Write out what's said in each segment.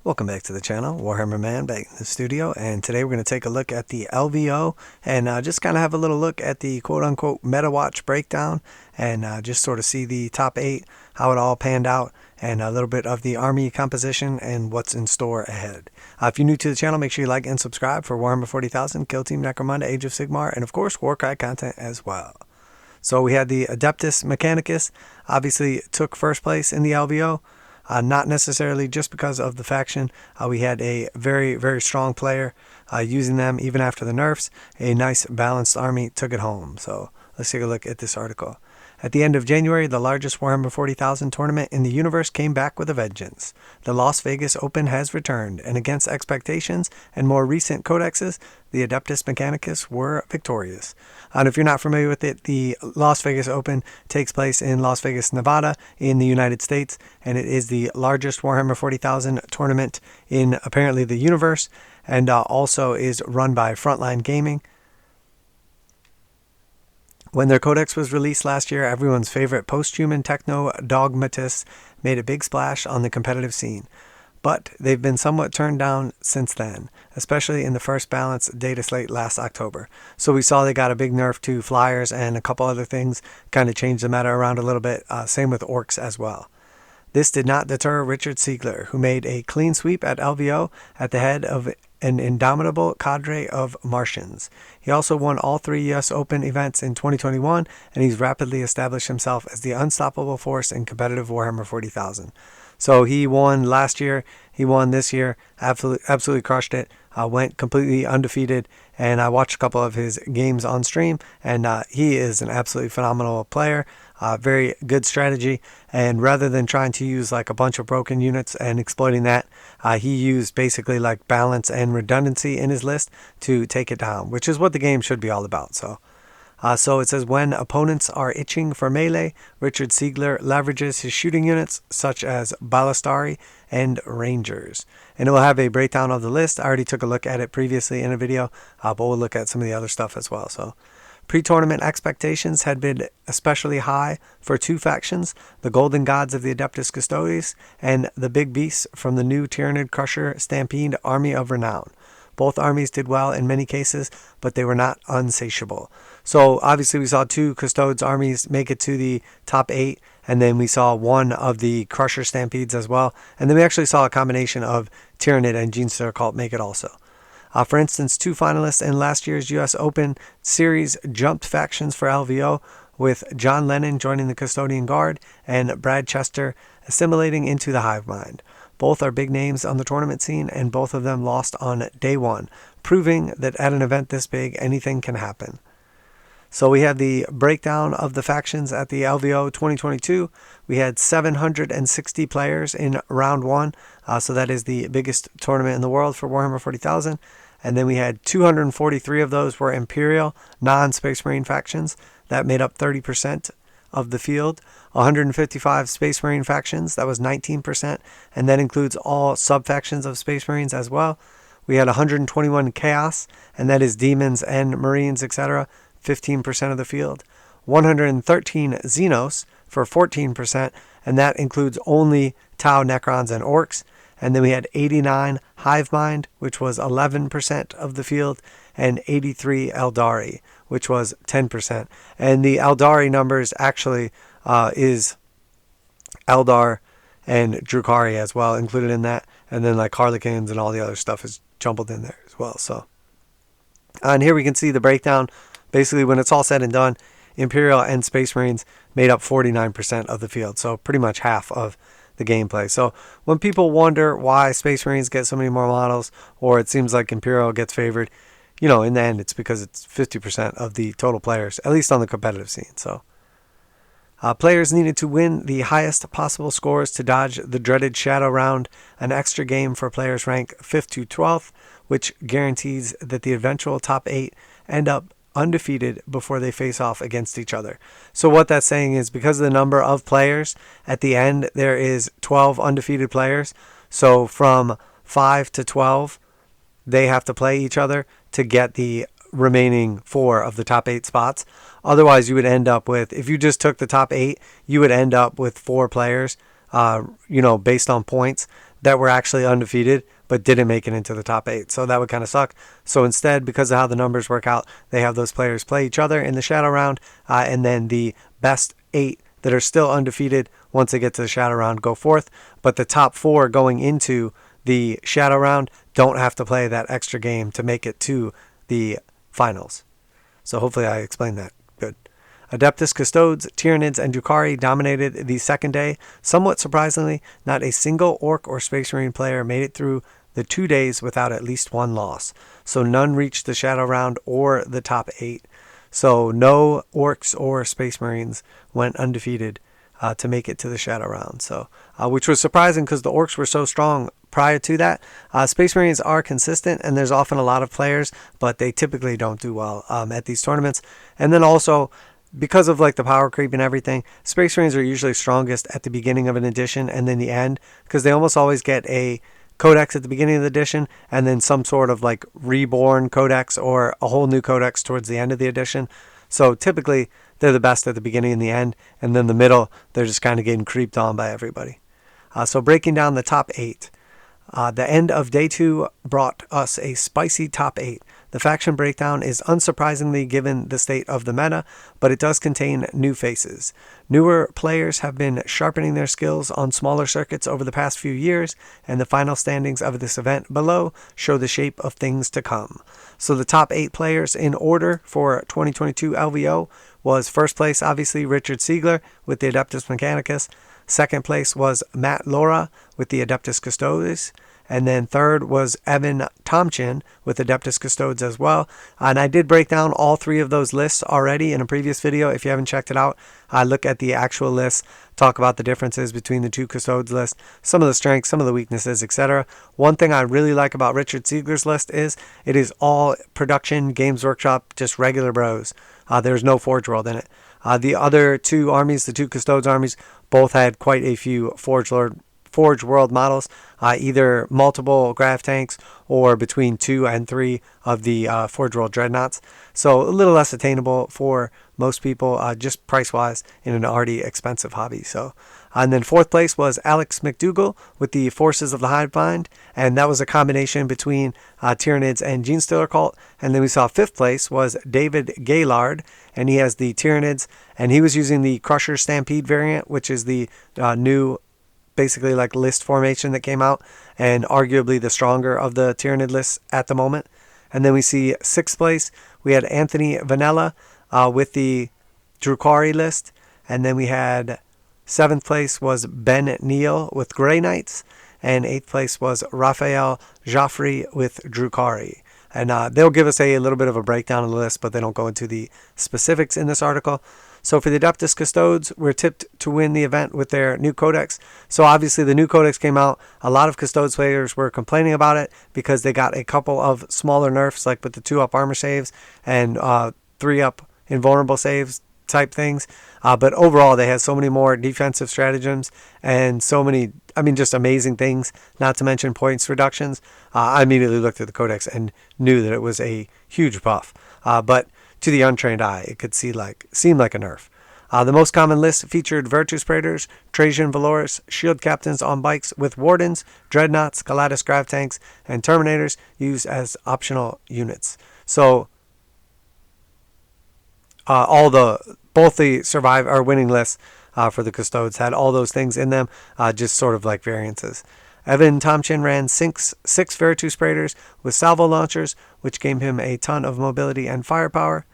Welcome back to the channel, Warhammer Man back in the studio, and today we're going to take a look at the LVO and just kind of have a little look at the quote-unquote meta watch breakdown and just sort of see the top 8, how it all panned out, and a little bit of the army composition and what's in store ahead. If you're new to the channel, make sure you like and subscribe for Warhammer 40,000, Kill Team Necromunda, Age of Sigmar, and of course warcry content as well. So we had the Adeptus Mechanicus, obviously took first place in the LVO. Not necessarily just because of the faction. We had a very strong player using them even after the nerfs. A nice balanced army took it home. So let's take a look at this article. At the end of January, the largest Warhammer 40,000 tournament in the universe came back with a vengeance. The Las Vegas Open has returned, and against expectations and more recent codexes, the Adeptus Mechanicus were victorious. And if you're not familiar with it, the Las Vegas Open takes place in Las Vegas, Nevada in the United States, and it is the largest Warhammer 40,000 tournament in apparently the universe, and also is run by Frontline Gaming. When their codex was released last year, everyone's favorite post-human techno-dogmatists made a big splash on the competitive scene. But they've been somewhat turned down since then, especially in the first balanced data slate last October. So we saw they got a big nerf to flyers and a couple other things, kind of changed the meta around a little bit, same with orcs as well. This did not deter Richard Sieglar, who made a clean sweep at LVO at the head of an indomitable cadre of Martians. He also won all 3 US Open events in 2021, and he's rapidly established himself as the unstoppable force in competitive Warhammer 40,000. So he won last year, he won this year, absolutely crushed it, went completely undefeated, and I watched a couple of his games on stream, and he is an absolutely phenomenal player. Very good strategy, and rather than trying to use like a bunch of broken units and exploiting that, he used basically like balance and redundancy in his list to take it down, which is what the game should be all about. So it says, when opponents are itching for melee, Richard Sieglar leverages his shooting units such as ballistari and rangers. And it will have a breakdown of the list. I already took a look at it previously in a video, but we'll look at some of the other stuff as well. So pre-tournament expectations had been especially high for 2 factions, the Golden Gods of the Adeptus Custodes and the Big Beasts from the new Tyranid Crusher Stampede Army of Renown. Both armies did well in many cases, but they were not unsatiable. So obviously we saw 2 Custodes armies make it to the top 8, and then we saw 1 of the Crusher Stampedes as well. And then we actually saw a combination of Tyranid and Genestealer Cult make it also. For instance, 2 finalists in last year's US Open Series jumped factions for LVO, with John Lennon joining the Custodian Guard and Brad Chester assimilating into the Hive Mind. Both are big names on the tournament scene, and both of them lost on day 1, proving that at an event this big, anything can happen. So we have the breakdown of the factions at the LVO 2022. We had 760 players in round 1, so that is the biggest tournament in the world for Warhammer 40,000. And then we had 243 of those were Imperial, non-Space Marine factions. That made up 30% of the field. 155 Space Marine factions, that was 19%, and that includes all sub-factions of Space Marines as well. We had 121 Chaos, and that is Demons and Marines, etc., 15% of the field. 113 XENOS for 14%, and that includes only Tau, Necrons, and Orcs. And then we had 89 Hive Mind, which was 11% of the field, and 83 Eldari, which was 10%. And the Eldari numbers actually is Eldar and Drukhari as well included in that. And then like Harlequins and all the other stuff is jumbled in there as well. So, and here we can see the breakdown. Basically, when it's all said and done, Imperial and Space Marines made up 49% of the field. So pretty much half of the gameplay. So when people wonder why Space Marines get so many more models, or it seems like Imperial gets favored, you know, in the end, it's because it's 50% of the total players, at least on the competitive scene. So players needed to win the highest possible scores to dodge the dreaded Shadow Round, an extra game for players ranked 5th to 12th, which guarantees that the eventual top 8 end up undefeated before they face off against each other. So what that's saying is, because of the number of players, at the end there is 12 undefeated players. So from 5 to 12, they have to play each other to get the remaining 4 of the top 8 spots. Otherwise, you would end up with, if you just took the top 8, you would end up with 4 players, based on points that were actually undefeated but didn't make it into the top 8. So that would kind of suck. So instead, because of how the numbers work out, they have those players play each other in the shadow round, and then the best 8 that are still undefeated once they get to the shadow round go forth. But the top 4 going into the shadow round don't have to play that extra game to make it to the finals. So hopefully I explained that good. Adeptus Custodes, Tyranids, and Drukhari dominated the second day. Somewhat surprisingly, not a single Orc or Space Marine player made it through the 2 days without at least one loss. So none reached the shadow round or the top 8. So no Orcs or Space Marines went undefeated to make it to the shadow round. So which was surprising because the Orcs were so strong prior to that. Space Marines are consistent, and there's often a lot of players, but they typically don't do well at these tournaments. And then also, because of like the power creep and everything, Space Marines are usually strongest at the beginning of an edition and then the end, because they almost always get a codex at the beginning of the edition and then some sort of like reborn codex or a whole new codex towards the end of the edition. So typically they're the best at the beginning and the end, and then the middle they're just kind of getting creeped on by everybody. So breaking down the top 8. The end of day 2 brought us a spicy top 8. The faction breakdown is unsurprisingly given the state of the meta, but it does contain new faces. Newer players have been sharpening their skills on smaller circuits over the past few years, and the final standings of this event below show the shape of things to come. So the top 8 players in order for 2022 LVO was first place, obviously, Richard Sieglar with the Adeptus Mechanicus. Second place was Matt Lorah with the Adeptus Custodes. And then third was Evan Tomchin with Adeptus Custodes as well. And I did break down all 3 of those lists already in a previous video. If you haven't checked it out, look at the actual list, talk about the differences between the 2 Custodes lists, some of the strengths, some of the weaknesses, etc. One thing I really like about Richard Sieglar's list is it is all production, Games Workshop, just regular bros. There's no Forge World in it. The other 2 armies, the 2 Custodes armies, both had quite a few Forge World models, either multiple grav tanks or between 2 and 3 of the Forge World Dreadnoughts. So a little less attainable for most people, just price-wise, in an already expensive hobby. So, and then fourth place was Alex McDougall with the Forces of the Hivebind, and that was a combination between Tyranids and Genestealer Cult. And then we saw fifth place was David Gaylard, and he has the Tyranids, and he was using the Crusher Stampede variant, which is the new basically like list formation that came out, and arguably the stronger of the Tyranid lists at the moment. And then we see sixth place, we had Anthony Vanella with the Drukhari list. And then we had seventh place was Ben Neal with Grey Knights. And eighth place was Raphael Joffrey with Drukhari. And they'll give us a little bit of a breakdown of the list, but they don't go into the specifics in this article. So for the Adeptus Custodes, we're tipped to win the event with their new codex. So obviously the new codex came out. A lot of Custodes players were complaining about it because they got a couple of smaller nerfs, like with the 2-up armor saves and 3-up invulnerable saves type things. But overall, they had so many more defensive stratagems and so many, just amazing things, not to mention points reductions. I immediately looked at the codex and knew that it was a huge buff. But to the untrained eye, it could seem like a nerf. The most common list featured Virtus Praetors, Trajan Valorous, Shield Captains on bikes with Wardens, Dreadnoughts, Galatis Grav Tanks, and Terminators used as optional units. So both the winning lists for the Custodes had all those things in them, just sort of like variances. Evan Tomchin ran six Virtus Praetors with salvo launchers, which gave him a ton of mobility and firepower.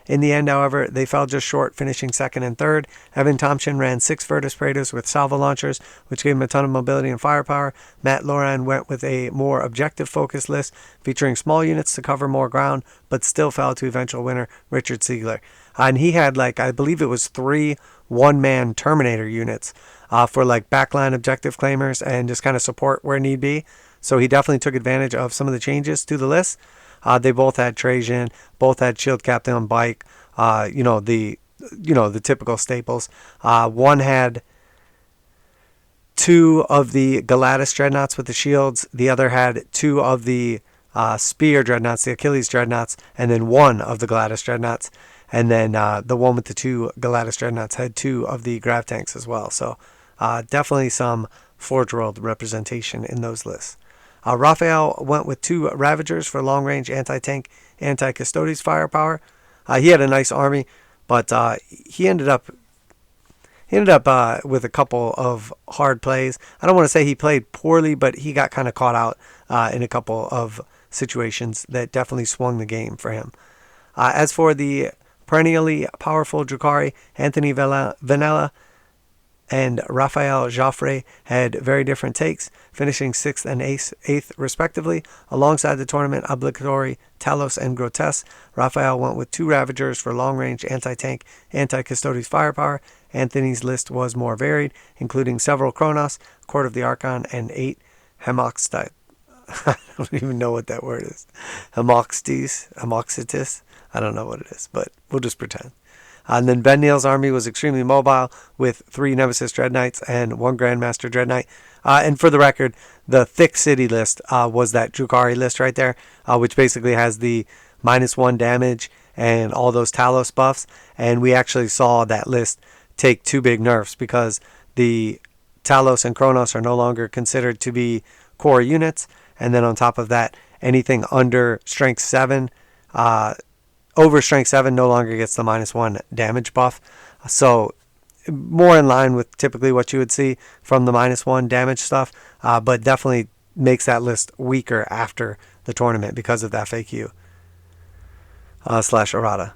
In the end, however, they fell just short, finishing second and third. Evan Tomchin ran 6 Virtus Praetors with salvo launchers, which gave him a ton of mobility and firepower. Matt Loran went with a more objective-focused list, featuring small units to cover more ground, but still fell to eventual winner Richard Sieglar. And he had, I believe it was 3 one-man Terminator units for, backline objective claimers and just kind of support where need be. So he definitely took advantage of some of the changes to the list. They both had Trajan, both had Shield Captain on bike, the typical staples. One had 2 of the Galatis Dreadnoughts with the shields. The other had 2 of the Spear Dreadnoughts, the Achilles Dreadnoughts, and then 1 of the Galatis Dreadnoughts. And then the one with the 2 Galatis Dreadnoughts had 2 of the Grav Tanks as well. So definitely some Forge World representation in those lists. Raphael went with 2 Ravagers for long-range anti-tank, anti-Custodes firepower. He had a nice army, but he ended up with a couple of hard plays. I don't want to say he played poorly, but he got kind of caught out in a couple of situations that definitely swung the game for him. As for the perennially powerful Drukhari, Anthony Vanella and Raphael Joffre had very different takes, finishing 6th and 8th respectively. Alongside the tournament obligatory Talos and Grotesque, Raphael went with 2 Ravagers for long-range anti-tank, anti-Custodes firepower. Anthony's list was more varied, including several Kronos, Court of the Archon, and 8 Hemoxtites. I don't even know what that word is. Hemoxitis. I don't know what it is, but we'll just pretend. And then Ben Neal's army was extremely mobile with 3 Nemesis Dread Knights and 1 Grandmaster Dread Knight. And for the record, the thick city list was that Drukhari list right there, which basically has the -1 damage and all those Talos buffs. And we actually saw that list take 2 big nerfs because the Talos and Kronos are no longer considered to be core units. And then on top of that, anything under Strength 7, over Strength 7 no longer gets the -1 damage buff. So more in line with typically what you would see from the -1 damage stuff, but definitely makes that list weaker after the tournament because of the FAQ / errata.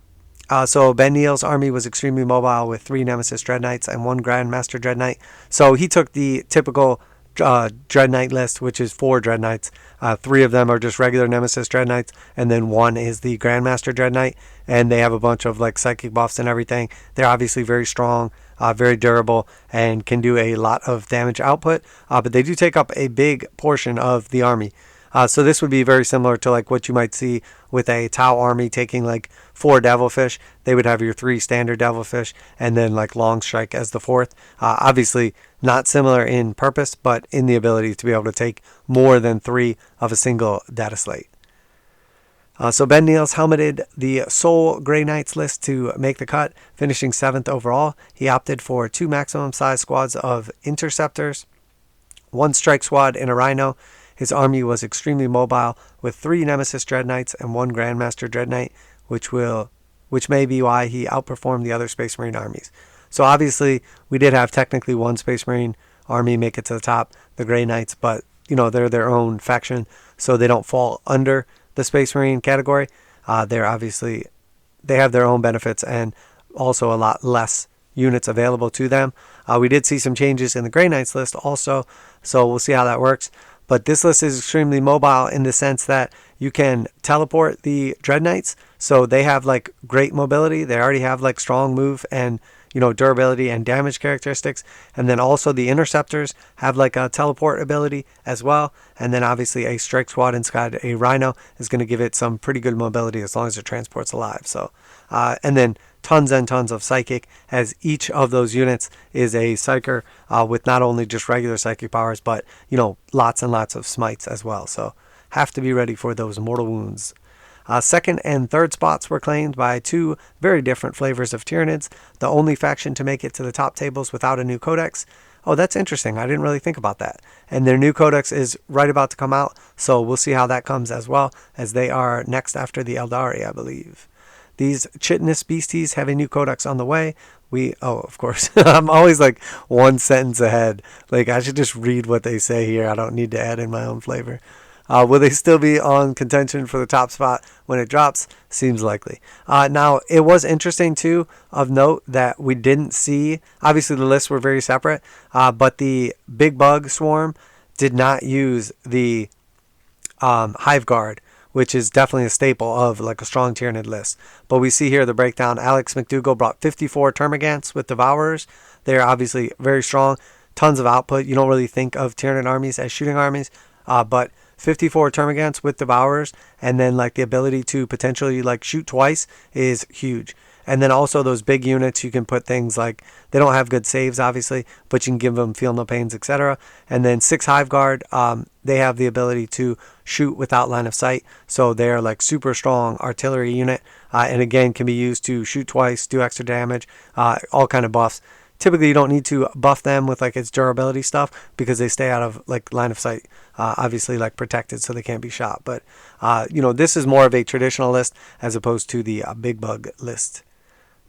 So Ben Neal's army was extremely mobile with 3 Nemesis Dread Knights and 1 Grandmaster Dread Knight. So he took the typical Dread Knight list, which is 4 Dread Knights. 3 of them are just regular Nemesis Dread Knights, and then 1 is the Grandmaster Dread Knight, and they have a bunch of like psychic buffs and everything. They're obviously very strong, very durable, and can do a lot of damage output, but they do take up a big portion of the army. So this would be very similar to like what you might see with a Tau army taking like 4 Devilfish. They would have your 3 standard Devilfish and then like Long Strike as the 4th. Obviously not similar in purpose, but in the ability to be able to take more than 3 of a single data slate. So Ben Neal's helmeted the Soul Grey Knights list to make the cut, finishing 7th overall. He opted for 2 maximum size squads of Interceptors, 1 Strike Squad, and a Rhino. His army was extremely mobile with 3 Nemesis Dread Knights and 1 Grandmaster Dread Knight, which may be why he outperformed the other Space Marine armies. So obviously we did have technically 1 Space Marine army make it to the top, the Grey Knights, but they're their own faction, so they don't fall under the Space Marine category. They have their own benefits and also a lot less units available to them. We did see some changes in the Grey Knights list also, so we'll see how that works. But this list is extremely mobile in the sense that you can teleport the Dread Knights, so they have like great mobility. They already have like strong move and durability and damage characteristics. And then also the Interceptors have like a teleport ability as well. And then obviously a Strike Squad inside a Rhino is going to give it some pretty good mobility as long as it transports alive. So, and then tons and tons of Psychic, as each of those units is a Psyker with not only just regular Psychic powers, but lots and lots of smites as well. So have to be ready for those mortal wounds. Second and third spots were claimed by 2 very different flavors of Tyranids, the only faction to make it to the top tables without a new codex. Oh, that's interesting. I didn't really think about that. And their new codex is right about to come out, so we'll see how that comes as well, as they are next after the Eldari, I believe. These chitinous beasties have a new codex on the way. Of course, I'm always like 1 sentence ahead. Like, I should just read what they say here. I don't need to add in my own flavor. Will they still be on contention for the top spot when it drops? Seems likely. Now, it was interesting, too, of note that we didn't see, obviously the lists were very separate, but the Big Bug Swarm did not use the Hive Guard, which is definitely a staple of like a strong Tyranid list. But we see here the breakdown. Alex McDougall brought 54 Termagants with Devourers. They're obviously very strong, tons of output. You don't really think of Tyranid armies as shooting armies, but 54 Termagants with Devourers, and then like the ability to potentially like shoot twice is huge. And then also those big units, you can put things like, they don't have good saves obviously, but you can give them feel no pains, etc. And then 6 Hive Guard, they have the ability to shoot without line of sight, so they're like super strong artillery unit, and again can be used to shoot twice, do extra damage, all kind of buffs. typically you don't need to buff them with like its durability stuff because they stay out of like line of sight, obviously like protected so they can't be shot. But this is more of a traditional list as opposed to the big bug list,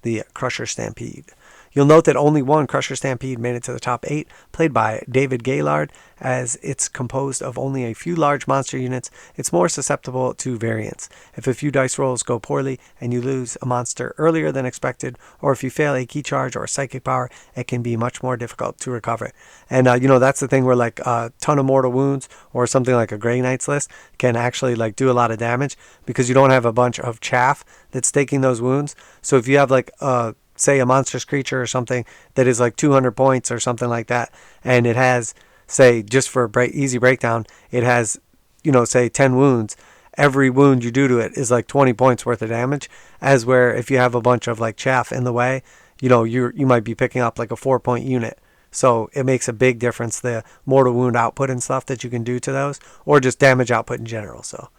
the Crusher Stampede. You'll note that only one Crusher Stampede made it to the top 8, played by David Gaylord. As it's composed of only a few large monster units, it's more susceptible to variance. If a few dice rolls go poorly and you lose a monster earlier than expected, or if you fail a key charge or a psychic power, it can be much more difficult to recover. And that's the thing where like a ton of mortal wounds or something like a Grey Knights list can actually like do a lot of damage because you don't have a bunch of chaff that's taking those wounds. So if you have like say a monstrous creature or something that is like 200 points or something like that, and it has, say, just for easy breakdown, it has, say 10 wounds. Every wound you do to it is like 20 points worth of damage. As where if you have a bunch of like chaff in the way, you might be picking up like a 4-point unit. So it makes a big difference, the mortal wound output and stuff that you can do to those, or just damage output in general. So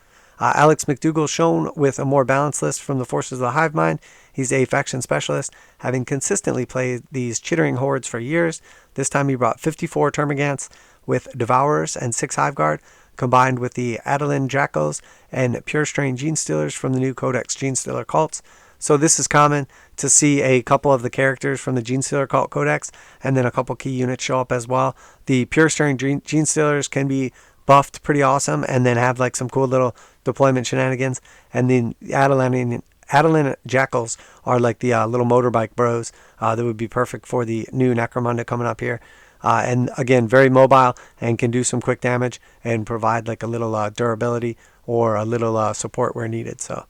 Alex McDougall shown with a more balanced list from the Forces of the Hive Mind. He's a faction specialist, having consistently played these chittering hordes for years. This time he brought 54 Termagants with Devourers and 6 Hiveguard, combined with the Adolin Jackals and Pure Strain Genestealers from the new Codex Genestealer cults. So this is common to see a couple of the characters from the Genestealer cult codex, and then a couple key units show up as well. The Pure Strain Genestealers can be buffed pretty awesome and then have like some cool little deployment shenanigans, and then Adolin Jackals are like the little motorbike bros that would be perfect for the new Necromunda coming up here. And again, very mobile and can do some quick damage and provide like a little durability or a little support where needed. So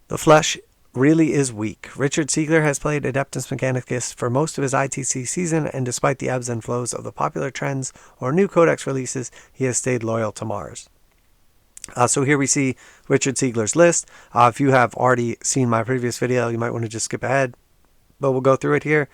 the flesh really is weak. Richard Sieglar has played Adeptus Mechanicus for most of his ITC season, and despite the ebbs and flows of the popular trends or new codex releases, he has stayed loyal to Mars. So here we see Richard Sieglar's list. If you have already seen my previous video, you might want to just skip ahead, but we'll go through it here.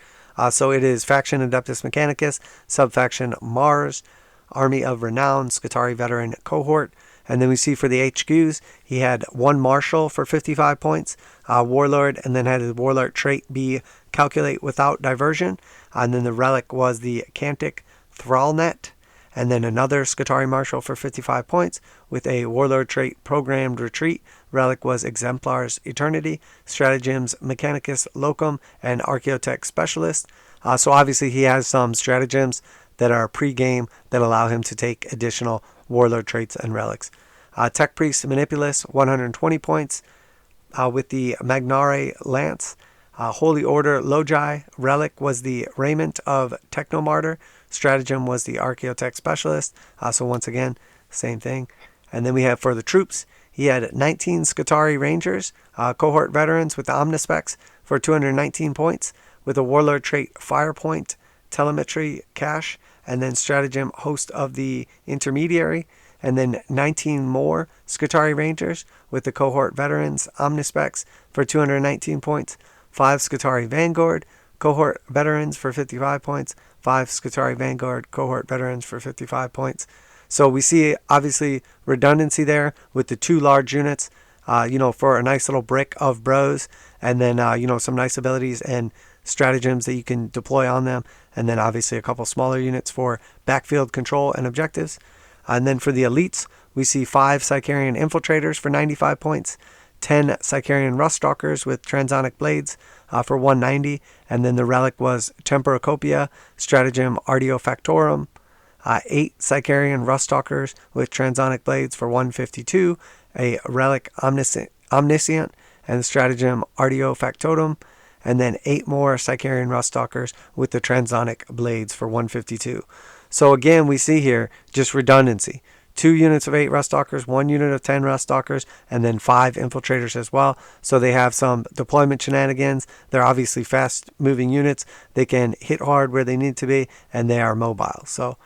So it is Faction Adeptus Mechanicus, Subfaction Mars, Army of Renown, Skitarii Veteran Cohort. And then we see for the HQs, he had 1 Marshal for 55 points, Warlord, and then had his Warlord trait be Calculate Without Diversion. And then the relic was the Cantic Thrallnet. And then another Skitarii Marshal for 55 points with a Warlord trait Programmed Retreat. Relic was Exemplar's Eternity, Stratagems Mechanicus Locum, and Archaeotech Specialist. So obviously he has some stratagems that are pre-game that allow him to take additional Warlord traits and relics. Tech Priest Manipulus, 120 points with the Magnare Lance. Holy Order Logi, relic was the Raiment of Technomartyr. Stratagem was the Archaeotech Specialist. So once again, same thing. And then we have for the troops, he had 19 Skitarii Rangers, cohort veterans with the Omnispecs for 219 points, with a Warlord trait Firepoint, Telemetry Cache, and then Stratagem Host of the Intermediary, and then 19 more Skitarii Rangers with the cohort veterans Omnispecs for 219 points, 5 Skitarii Vanguard, cohort veterans for 55 points, 5 Skitarii Vanguard, cohort veterans for 55 points. So we see obviously redundancy there with the 2 large units, for a nice little brick of bros, and then, some nice abilities and stratagems that you can deploy on them, and then obviously a couple smaller units for backfield control and objectives. And then for the elites, we see 5 Sicarian Infiltrators for 95 points, 10 Sicarian Ruststalkers with Transonic Blades for 190, and then the relic was Temporacopia, Stratagem Artiofactorum, 8 Sicarian Ruststalkers with Transonic Blades for 152, a relic Omniscient, and the Stratagem Artiofactotum, and then 8 more Sicarian Ruststalkers with the Transonic Blades for 152. So again, we see here just redundancy. 2 units of 8 Ruststalkers, 1 unit of 10 Ruststalkers, and then 5 Infiltrators as well. So they have some deployment shenanigans. They're obviously fast-moving units. They can hit hard where they need to be, and they are mobile. So,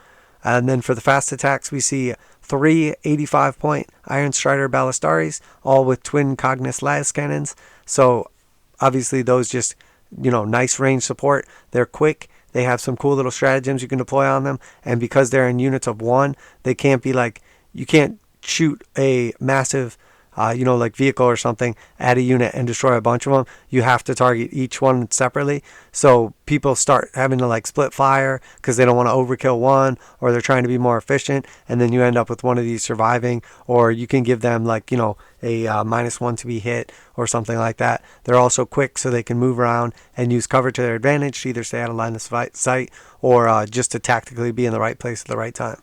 and then for the fast attacks, we see 3 85-point Iron Strider Ballistaries, all with twin Cognis las cannons. So obviously those just, nice range support. They're quick. They have some cool little stratagems you can deploy on them. And because they're in units of 1, they can't be like, you can't shoot a massive like vehicle or something, add a unit and destroy a bunch of them, you have to target each one separately. So people start having to like split fire because they don't want to overkill one, or they're trying to be more efficient, and then you end up with one of these surviving. Or you can give them like, a -1 to be hit or something like that. They're also quick, so they can move around and use cover to their advantage to either stay out of line of sight or just to tactically be in the right place at the right time.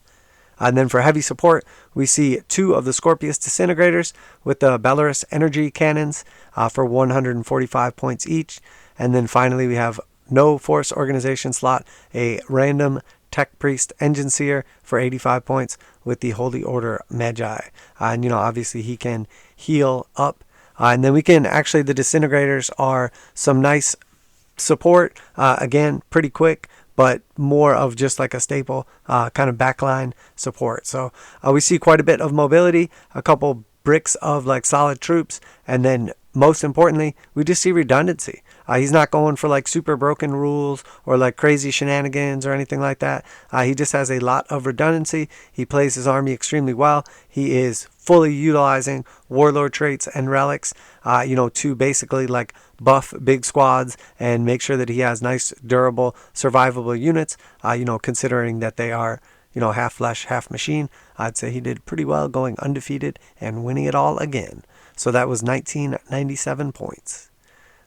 And then for heavy support, we see 2 of the Scorpius Disintegrators with the Belarus Energy Cannons for 145 points each. And then finally, we have no Force Organization slot, a random Tech Priest Engine Seer for 85 points with the Holy Order Magi. And, obviously he can heal up. And then we can actually, the Disintegrators are some nice support. Again, pretty quick, but more of just like a staple kind of backline support. So we see quite a bit of mobility, a couple bricks of like solid troops, and then most importantly, we just see redundancy. He's not going for like super broken rules or like crazy shenanigans or anything like that. He just has a lot of redundancy. He plays his army extremely well. He is fully utilizing warlord traits and relics, to basically like buff big squads and make sure that he has nice, durable, survivable units, considering that they are, half flesh, half machine. I'd say he did pretty well, going undefeated and winning it all again. So that was 1997 points.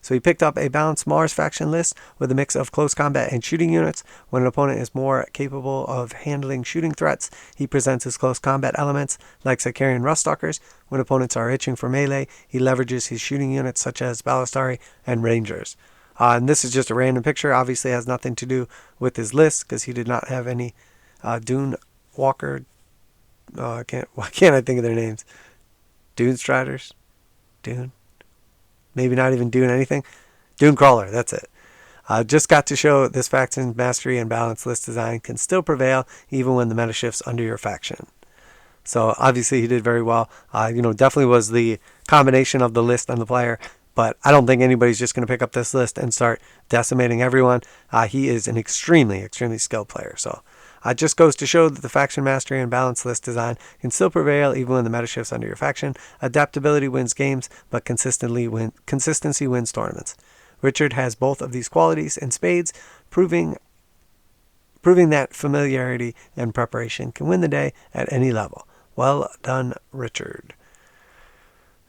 So he picked up a balanced Mars faction list with a mix of close combat and shooting units. When an opponent is more capable of handling shooting threats, he presents his close combat elements like Sicarian Ruststalkers. When opponents are itching for melee, he leverages his shooting units such as Ballistari and Rangers. And this is just a random picture. Obviously has nothing to do with his list because he did not have any Dune Walker. Why can't I think of their names? Dune Striders? Dune? Maybe not even Dune anything. Dune Crawler, that's it. Just got to show this faction's mastery and balanced list design can still prevail even when the meta shifts under your faction. So obviously he did very well. Definitely was the combination of the list and the player. But I don't think anybody's just going to pick up this list and start decimating everyone. He is an extremely, extremely skilled player. So it just goes to show that the faction mastery and balanced list design can still prevail even when the meta shifts under your faction. Adaptability wins games, but consistency wins tournaments. Richard has both of these qualities in spades, proving that familiarity and preparation can win the day at any level. Well done, Richard.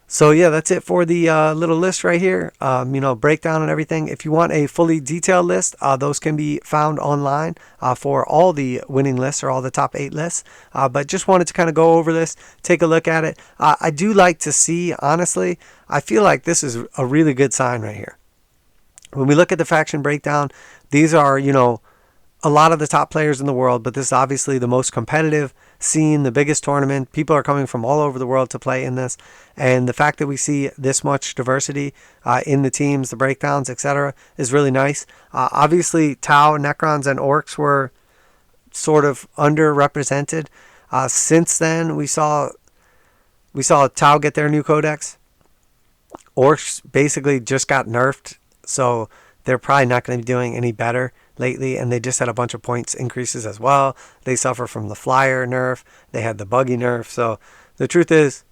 So yeah, that's it for the little list right here. Breakdown and everything. If you want a fully detailed list, those can be found online for all the winning lists or all the top 8 lists. But just wanted to kind of go over this, take a look at it. I do like to see, honestly, I feel like this is a really good sign right here. When we look at the faction breakdown, these are, a lot of the top players in the world, but this is obviously the most competitive scene, the biggest tournament. People are coming from all over the world to play in this, and the fact that we see this much diversity in the teams, the breakdowns, etc., is really nice. Obviously, Tau, Necrons, and Orcs were sort of underrepresented. Since then, we saw Tau get their new codex. Orcs basically just got nerfed, so they're probably not going to be doing any better lately, and they just had a bunch of points increases as well. They suffer from the flyer nerf. They had the buggy nerf. So the truth is,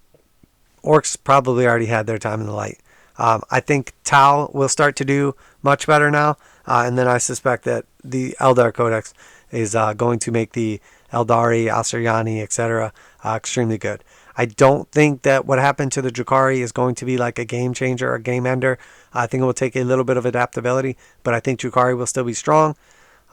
Orcs probably already had their time in the light. I think Tau will start to do much better now, and then I suspect that the Eldar Codex is going to make the Eldari, Asuryani, etc. Extremely good. I don't think that what happened to the Drukhari is going to be like a game changer or a game ender. I think it will take a little bit of adaptability, but I think Drukhari will still be strong.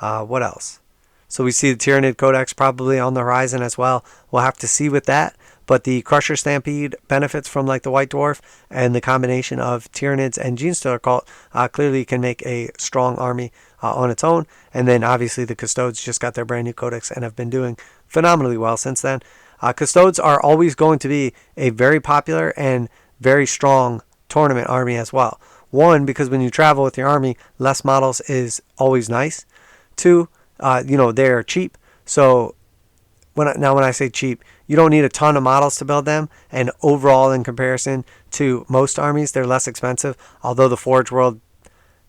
What else? So we see the Tyranid Codex probably on the horizon as well. We'll have to see with that. But the Crusher Stampede benefits from like the White Dwarf, and the combination of Tyranids and Genestealer Cult clearly can make a strong army on its own. And then obviously the Custodes just got their brand new codex and have been doing phenomenally well since then. Custodes are always going to be a very popular and very strong tournament army as well. One, because when you travel with your army, less models is always nice. Two, they're cheap. So when I say cheap, you don't need a ton of models to build them. And overall, in comparison to most armies, they're less expensive. Although the Forge World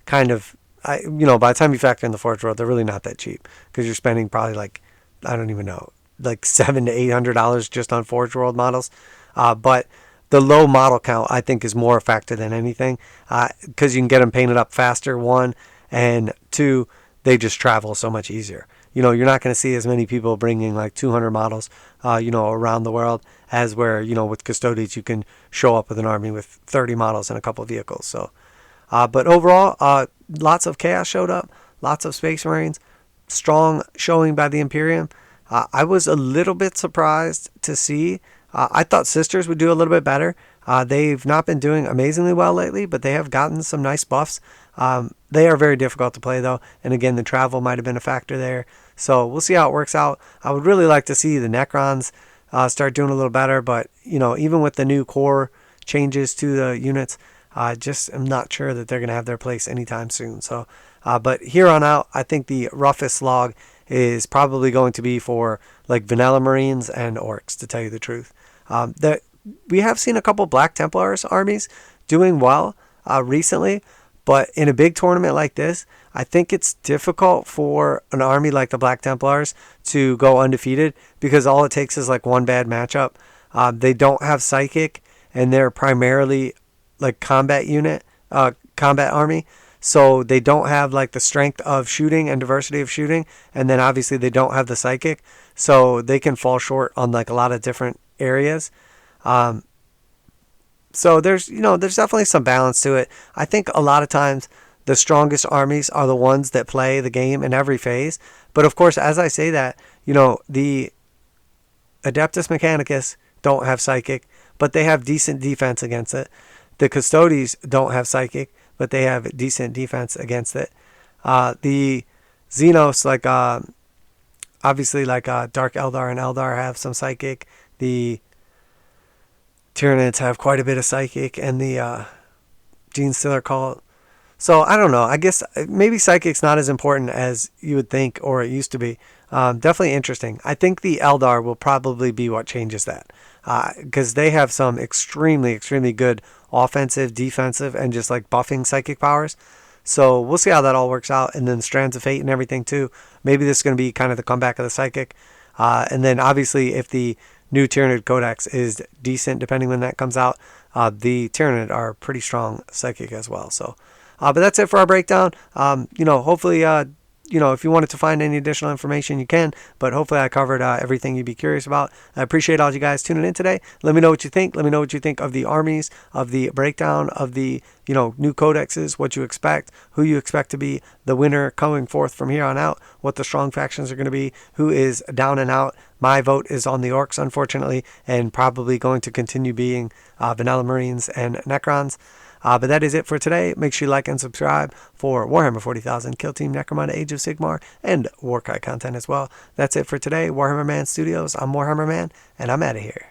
kind of, by the time you factor in the Forge World, they're really not that cheap, because you're spending probably like, I don't even know, like $700 to $800 just on Forge World models. But the low model count, I think, is more a factor than anything, because you can get them painted up faster, one, and two, they just travel so much easier. You're not going to see as many people bringing like 200 models, around the world, as where, with Custodes, you can show up with an army with 30 models and a couple of vehicles. So, but overall, lots of chaos showed up, lots of Space Marines, strong showing by the Imperium. I was a little bit surprised to see. I thought Sisters would do a little bit better. They've not been doing amazingly well lately, but they have gotten some nice buffs. They are very difficult to play, though. And again, the travel might have been a factor there. So we'll see how it works out. I would really like to see the Necrons start doing a little better. But, even with the new core changes to the units, I just am not sure that they're going to have their place anytime soon. So, but here on out, I think the roughest slog is probably going to be for like Vanilla Marines and Orcs, to tell you the truth. We have seen a couple Black Templars armies doing well recently, but in a big tournament like this, I think it's difficult for an army like the Black Templars to go undefeated, because all it takes is like one bad matchup. They don't have Psychic, and they're primarily like combat army. So they don't have like the strength of shooting and diversity of shooting. And then obviously they don't have the Psychic. So they can fall short on like a lot of different areas. So there's definitely some balance to it. I think a lot of times the strongest armies are the ones that play the game in every phase. But of course, as I say that, the Adeptus Mechanicus don't have Psychic, but they have decent defense against it. The Custodes don't have Psychic, but they have decent defense against it. The XENOS, obviously Dark Eldar and Eldar have some Psychic. The Tyranids have quite a bit of Psychic, and the Gene Stealer Cult. So I don't know. I guess maybe Psychic's not as important as you would think, or it used to be. Definitely interesting. I think the Eldar will probably be what changes that, because they have some extremely, extremely good offensive, defensive, and just like buffing Psychic powers. So we'll see how that all works out. And then Strands of Fate and everything too. Maybe this is going to be kind of the comeback of the Psychic. And then obviously if the new Tyranid Codex is decent, depending when that comes out, the Tyranid are pretty strong Psychic as well. So, but that's it for our breakdown. Hopefully, if you wanted to find any additional information, you can. But hopefully I covered everything you'd be curious about. I appreciate all you guys tuning in today. Let me know what you think. Let me know what you think of the armies, of the breakdown, of the new codexes, what you expect, who you expect to be the winner coming forth from here on out, what the strong factions are going to be, who is down and out. My vote is on the Orcs, unfortunately, and probably going to continue being Vanilla Marines and Necrons. But that is it for today. Make sure you like and subscribe for Warhammer 40,000, Kill Team Necromunda, Age of Sigmar, and warcry content as well. That's it for today. Warhammer Man Studios. I'm Warhammer Man, and I'm out of here.